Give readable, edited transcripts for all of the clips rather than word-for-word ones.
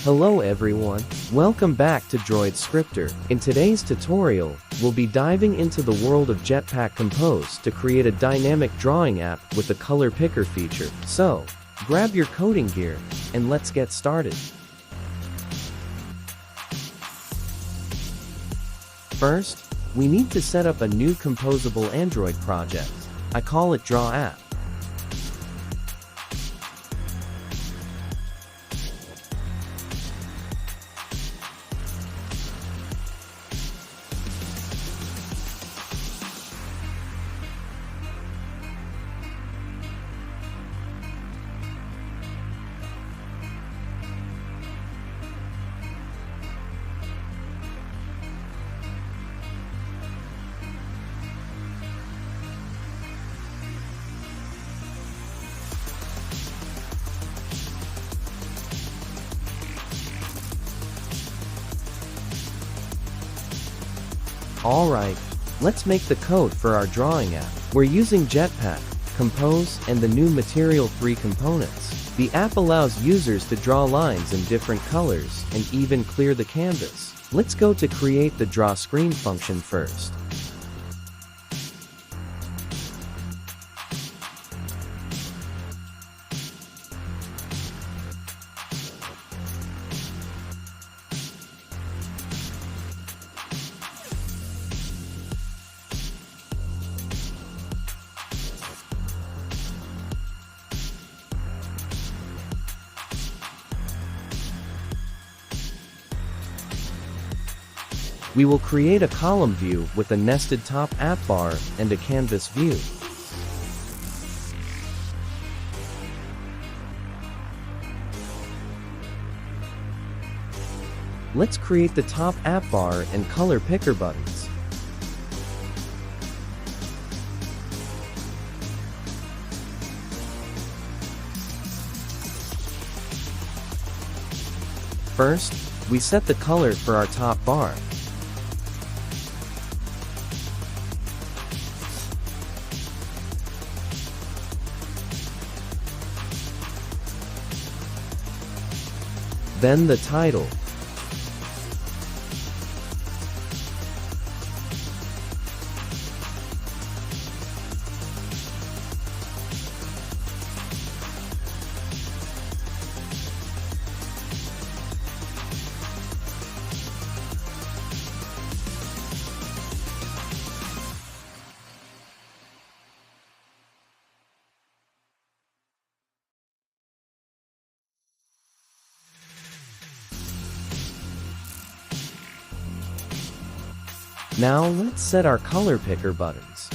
Hello everyone, welcome back to Droid Scripter. In today's tutorial, we'll be diving into the world of Jetpack Compose to create a dynamic drawing app with the color picker feature. So, grab your coding gear, and let's get started. First, we need to set up a new composable Android project. I call it Draw App. Alright, let's make the code for our drawing app. We're using Jetpack, Compose, and the new Material 3 components. The app allows users to draw lines in different colors, and even clear the canvas. Let's go to create the draw screen function first. We will create a column view with a nested top app bar and a canvas view. Let's create the top app bar and color picker buttons. First, we set the color for our top bar. Then the title. Now let's set our color picker buttons.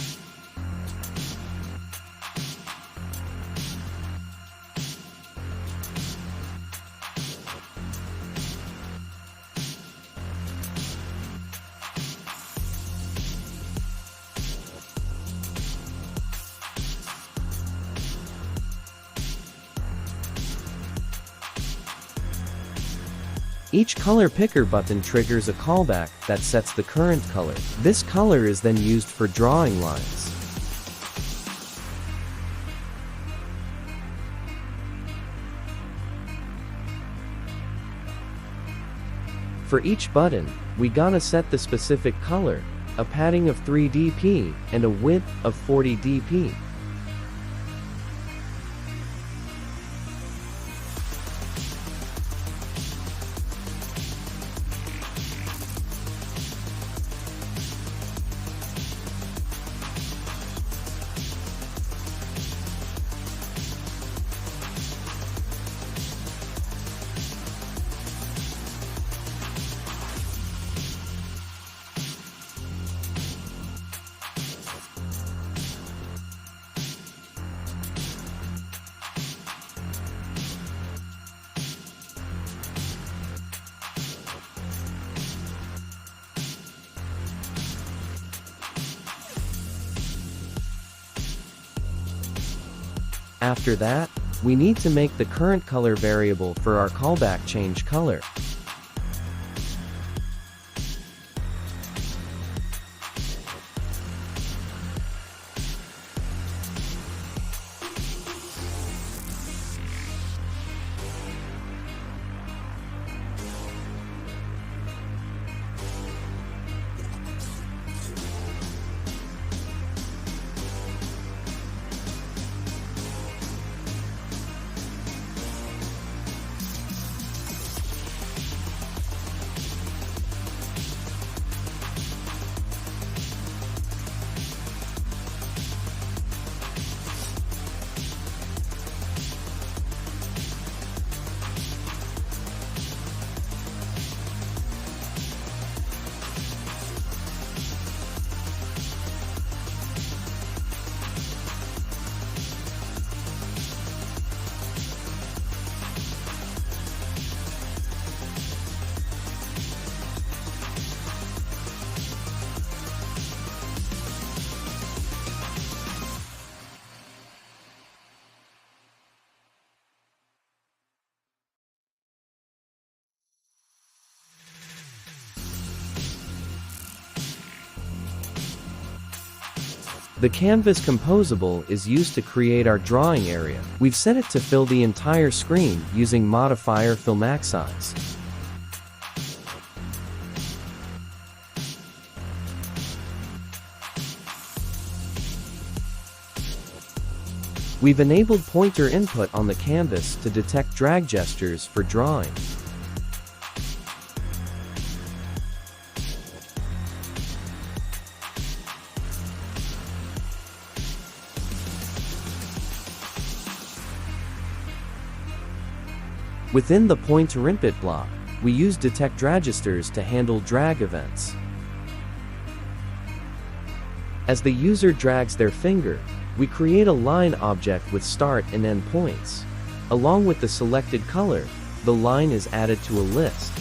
Each color picker button triggers a callback that sets the current color. This color is then used for drawing lines. For each button, we gotta set the specific color, a padding of 3 dp, and a width of 40 dp. After that, we need to make the current color variable for our callback change color. The canvas composable is used to create our drawing area. We've set it to fill the entire screen using modifier fill max size. We've enabled pointer input on the canvas to detect drag gestures for drawing. Within the pointer input block, we use detect dragisters to handle drag events. As the user drags their finger, we create a line object with start and end points. Along with the selected color, the line is added to a list.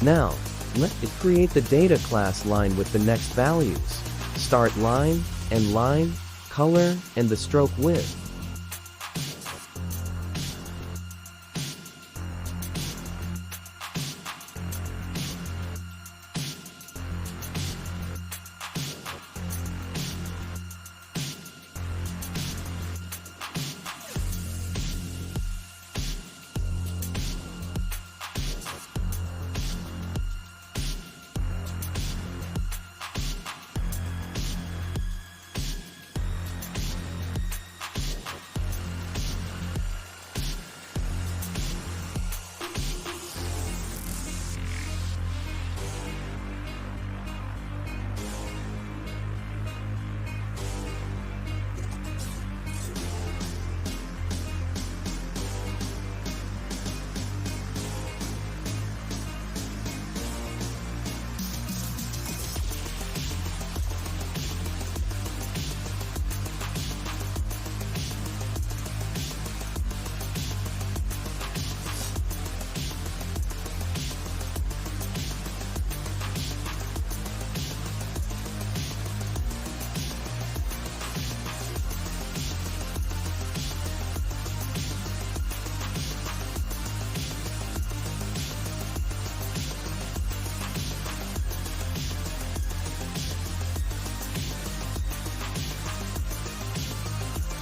Now, let it create the data class line with the next values: start line, end line, color, and the stroke width.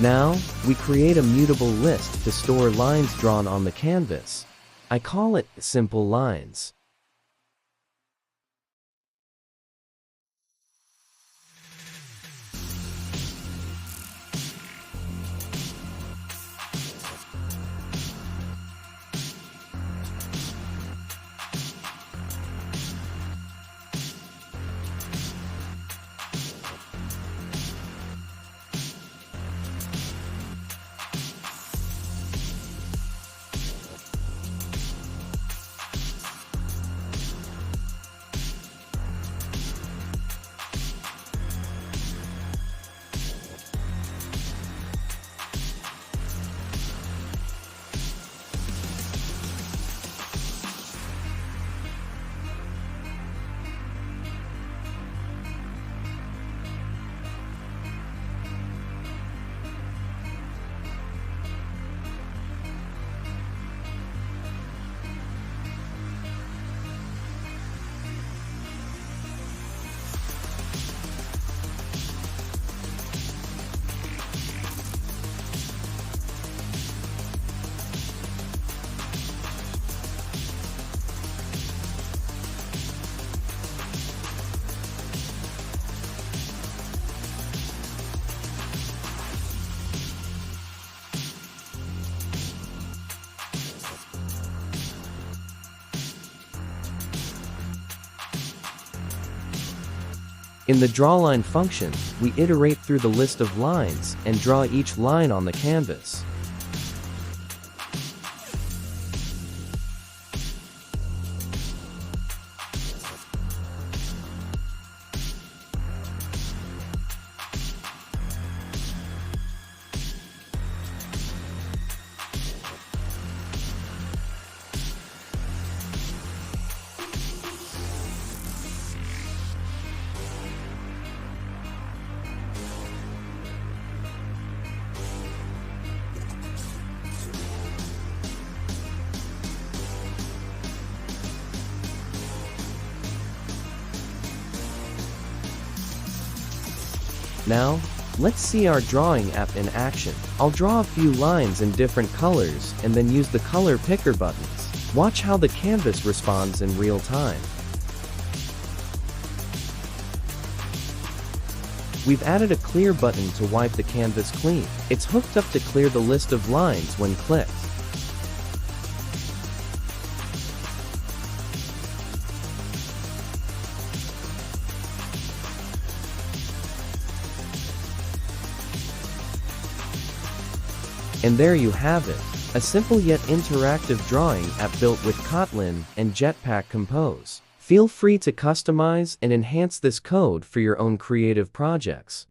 Now, we create a mutable list to store lines drawn on the canvas. I call it simple lines. In the drawLine function, we iterate through the list of lines and draw each line on the canvas. Now, let's see our drawing app in action. I'll draw a few lines in different colors and then use the color picker buttons. Watch how the canvas responds in real time. We've added a clear button to wipe the canvas clean. It's hooked up to clear the list of lines when clicked. And there you have it, a simple yet interactive drawing app built with Kotlin and Jetpack Compose. Feel free to customize and enhance this code for your own creative projects.